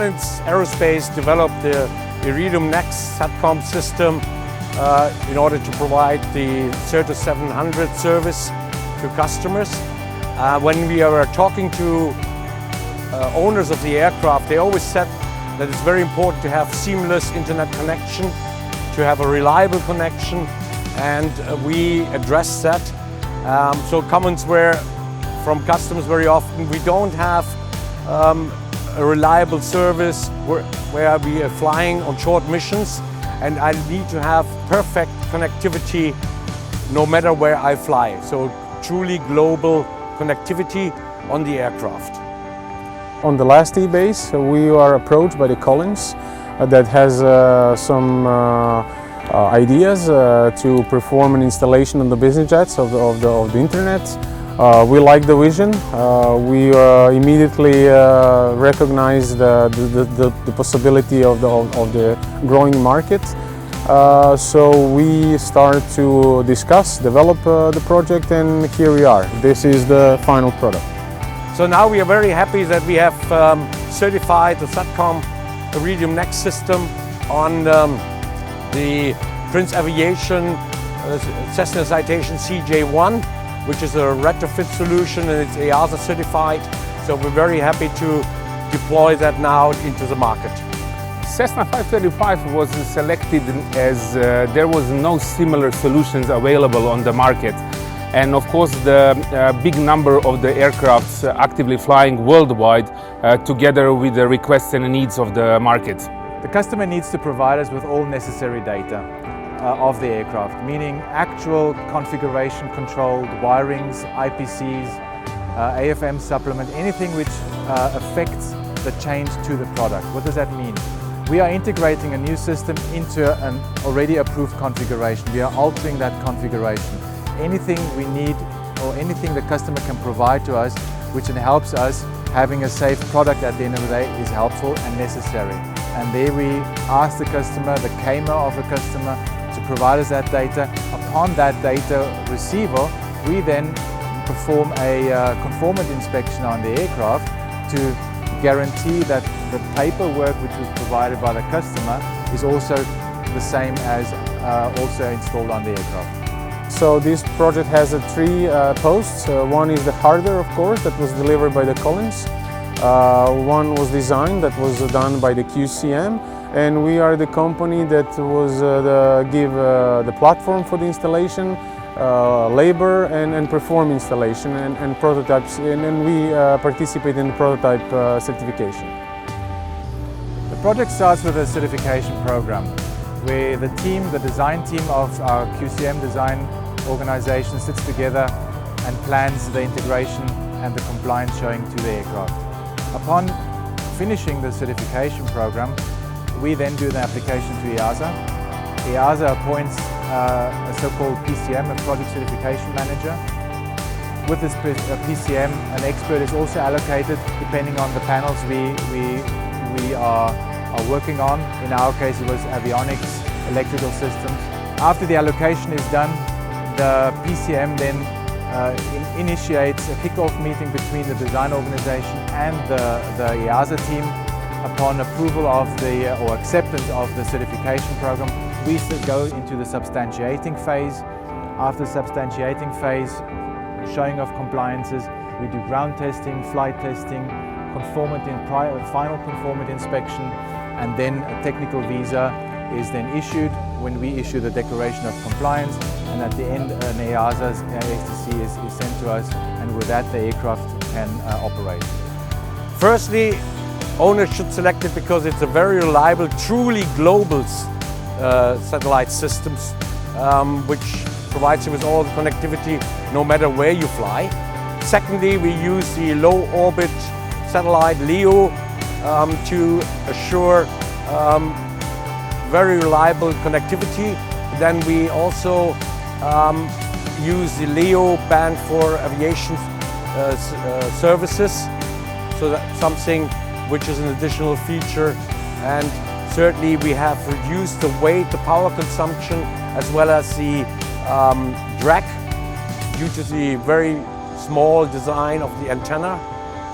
Collins Aerospace developed the Iridium Next SATCOM system in order to provide the Certus 700 service to customers. When we are talking to owners of the aircraft, they always said that it's very important to have seamless internet connection, to have a reliable connection, and we address that. So comments were from customers very often, we don't have a reliable service where we are flying on short missions, and I need to have perfect connectivity no matter where I fly. So truly global connectivity on the aircraft. On the last EBACE, we are approached by the Collins that has some ideas to perform an installation on the business jets of the internet. We like the vision. We immediately recognize the possibility of the growing market. So we start to discuss, develop the project, and here we are. This is the final product. So now we are very happy that we have certified the SATCOM Iridium Next system on the Prince Aviation Cessna Citation Jet, which is a retrofit solution, and it's EASA certified. So we're very happy to deploy that now into the market. Cessna 535 was selected as there was no similar solutions available on the market. And of course the big number of the aircrafts actively flying worldwide together with the requests and needs of the market. The customer needs to provide us with all necessary data of the aircraft, meaning actual configuration controlled wirings, IPCs, AFM supplement, anything which affects the change to the product. What does that mean? We are integrating a new system into an already approved configuration. We are altering that configuration. Anything we need or anything the customer can provide to us which helps us having a safe product at the end of the day is helpful and necessary. And there we ask the customer, the CAMA of the customer, to provide us that data. Upon that data receival, we then perform a conformity inspection on the aircraft to guarantee that the paperwork which was provided by the customer is also the same as also installed on the aircraft. So this project has three posts. One is the hardware, of course, that was delivered by the Collins. One was designed, that was done by the QCM, and we are the company that was give the platform for the installation, labor and perform installation and prototypes, and we participate in the prototype certification. The project starts with a certification program where the design team of our QCM design organization sits together and plans the integration and the compliance showing to the aircraft. Upon finishing the certification program, we then do the application to EASA. EASA appoints a so-called PCM, a project certification manager. With this PCM, an expert is also allocated depending on the panels we are working on. In our case, it was avionics, electrical systems. After the allocation is done, the PCM then initiates a kick-off meeting between the design organization and the EASA team. Upon approval of or acceptance of the certification program, we go into the substantiating phase. After the substantiating phase, showing of compliances, we do ground testing, flight testing, conformity and final conformity inspection, and then a technical visa is then issued when we issue the declaration of compliance, and at the end an EASA's STC is sent to us, and with that the aircraft can operate. Firstly, owners should select it because it's a very reliable, truly global satellite systems which provides you with all the connectivity no matter where you fly. Secondly, we use the low orbit satellite LEO to assure very reliable connectivity. Then we also use the LEO band for aviation services, so that's something which is an additional feature. And certainly we have reduced the weight, the power consumption, as well as the drag due to the very small design of the antenna.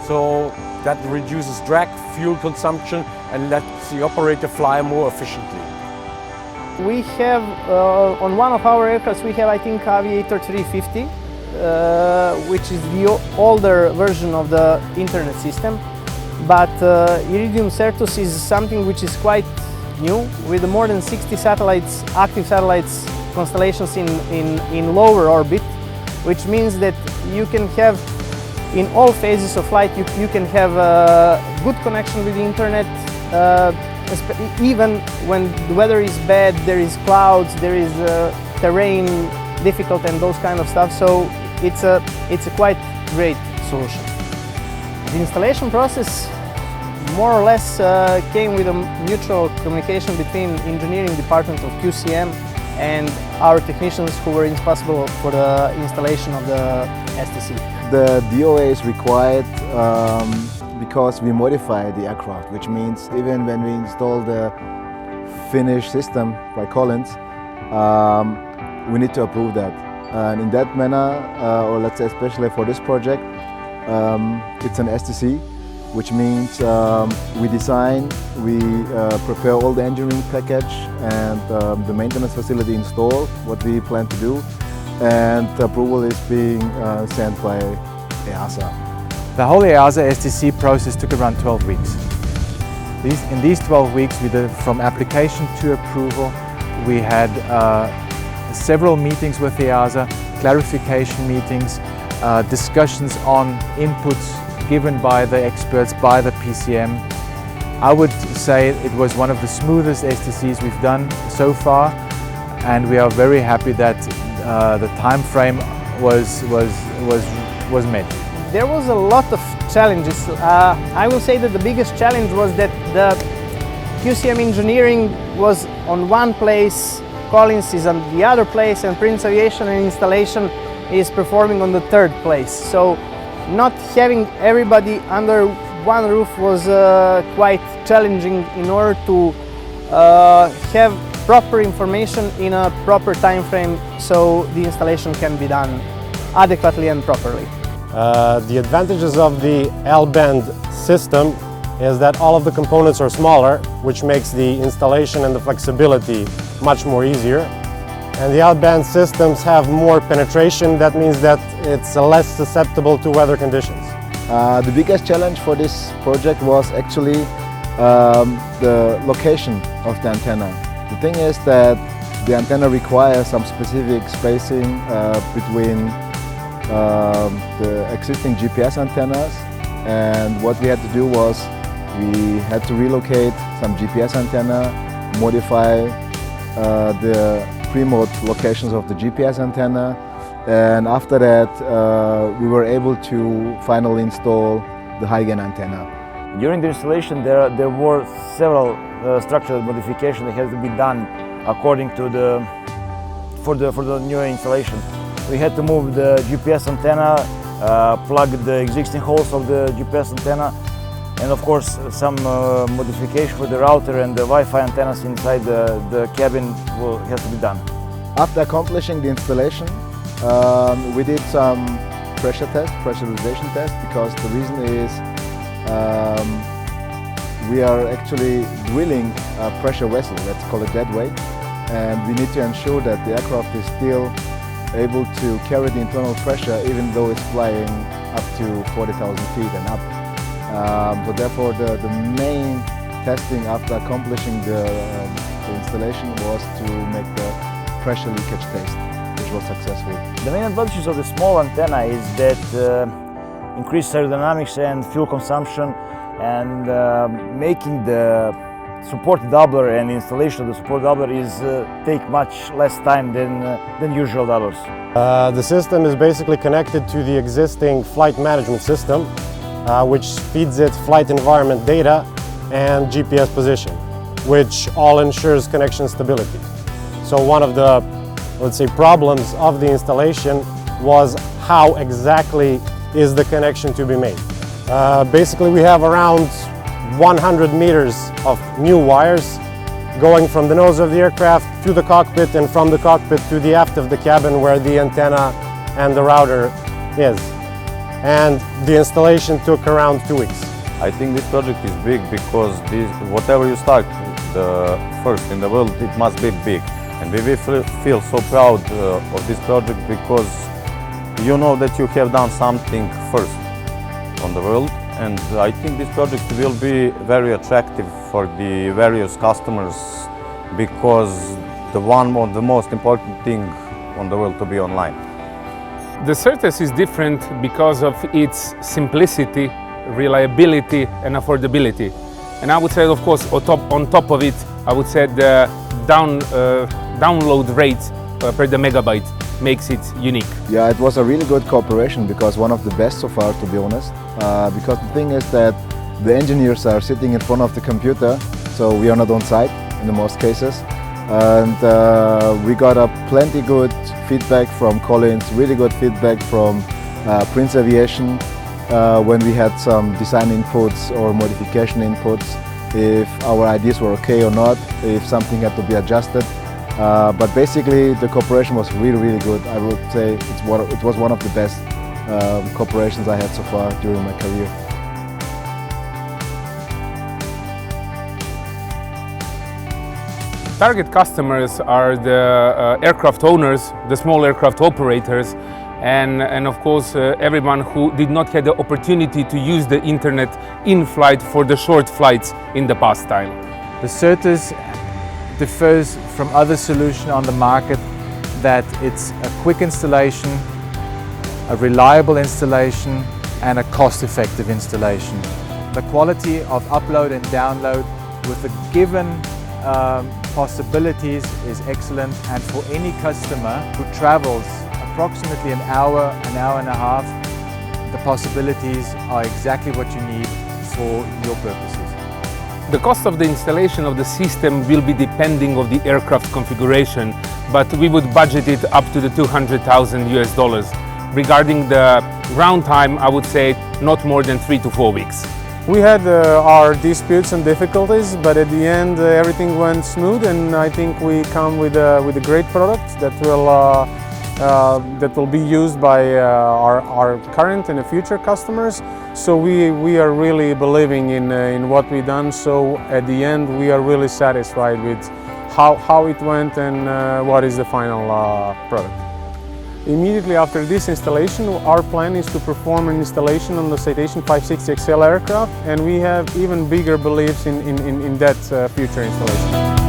So that reduces drag, fuel consumption, and let the operator fly more efficiently. We have, on one of our aircrafts, we have, I think, Aviator 350, which is the older version of the internet system. But Iridium Certus is something which is quite new, with more than 60 satellites, active satellites, constellations in lower orbit, which means that you can have, in all phases of flight, you can have a good connection with the internet, even when the weather is bad, there is clouds, there is terrain difficult and those kind of stuff, so it's a quite great solution. The installation process more or less came with a mutual communication between engineering department of QCM and our technicians who were responsible for the installation of the STC. The DOA is required because we modify the aircraft, which means even when we install the finished system by Collins, we need to approve that. And in that manner, or let's say especially for this project, it's an STC, which means we design, we prepare all the engineering package and the maintenance facility install, what we plan to do, and the approval is being sent by EASA. The whole EASA STC process took around 12 weeks. In these 12 weeks, we did from application to approval. We had several meetings with EASA, clarification meetings, discussions on inputs given by the experts, by the PCM. I would say it was one of the smoothest STCs we've done so far, and we are very happy that the time frame was met. There was a lot of challenges. I will say that the biggest challenge was that the QCM engineering was on one place, Collins is on the other place, and Prince Aviation and installation is performing on the third place. So not having everybody under one roof was quite challenging in order to have proper information in a proper time frame so the installation can be done adequately and properly. The advantages of the L-band system is that all of the components are smaller, which makes the installation and the flexibility much more easier. And the L-band systems have more penetration. That means that it's less susceptible to weather conditions. The biggest challenge for this project was actually the location of the antenna. The thing is that the antenna requires some specific spacing between the existing GPS antennas, and what we had to do was we had to relocate some GPS antenna, modify the pre-mode locations of the GPS antenna, and after that we were able to finally install the high-gain antenna. During the installation there were several structural modifications that had to be done according to for the new installation. We had to move the GPS antenna, plug the existing holes of the GPS antenna, and of course some modification for the router and the Wi-Fi antennas inside the cabin will have to be done. After accomplishing the installation, we did some pressurization test, because the reason is we are actually drilling a pressure vessel, let's call it that way, and we need to ensure that the aircraft is still able to carry the internal pressure even though it's flying up to 40,000 feet and up. So therefore the main testing after accomplishing the installation was to make the pressure leakage test, which was successful. The main advantages of the small antenna is that increased aerodynamics and fuel consumption, and making the support doubler and installation of the support doubler is take much less time than usual doublers. The system is basically connected to the existing flight management system, which feeds it flight environment data and GPS position, which all ensures connection stability. So one of the, let's say, problems of the installation was how exactly is the connection to be made. Basically we have around 100 meters of new wires going from the nose of the aircraft to the cockpit, and from the cockpit to the aft of the cabin where the antenna and the router is. And the installation took around 2 weeks. I think this project is big because whatever you start first in the world, it must be big. And we will feel so proud of this project because you know that you have done something first on the world. And I think this project will be very attractive for the various customers because one of the most important thing on the world to be online. The Certus is different because of its simplicity, reliability and affordability. And I would say, of course, on top of it, I would say the download rate per the megabyte makes it unique. Yeah, it was a really good cooperation because one of the best so far, to be honest. Because the thing is that the engineers are sitting in front of the computer, so we are not on site in the most cases. And we got a plenty good feedback from Collins, really good feedback from Prince Aviation when we had some design inputs or modification inputs, if our ideas were okay or not, if something had to be adjusted. But basically the cooperation was really good. I would say it was one of the best cooperations I had so far during my career. Target customers are the aircraft owners, the small aircraft operators, and of course everyone who did not have the opportunity to use the internet in flight for the short flights in the past time. The Certus differs from other solutions on the market that it's a quick installation, a reliable installation and a cost-effective installation. The quality of upload and download with the given possibilities is excellent, and for any customer who travels approximately an hour and a half, the possibilities are exactly what you need for your purposes. The cost of the installation of the system will be depending on the aircraft configuration, but we would budget it up to the $200,000. Regarding the ground time, I would say not more than 3 to 4 weeks. We had our disputes and difficulties, but at the end everything went smooth, and I think we come with a great product that will be used by our current and future customers. So we are really believing in what we've done. So at the end we are really satisfied with how it went and what is the final product. Immediately after this installation, our plan is to perform an installation on the Citation 560XL aircraft, and we have even bigger beliefs in that future installation.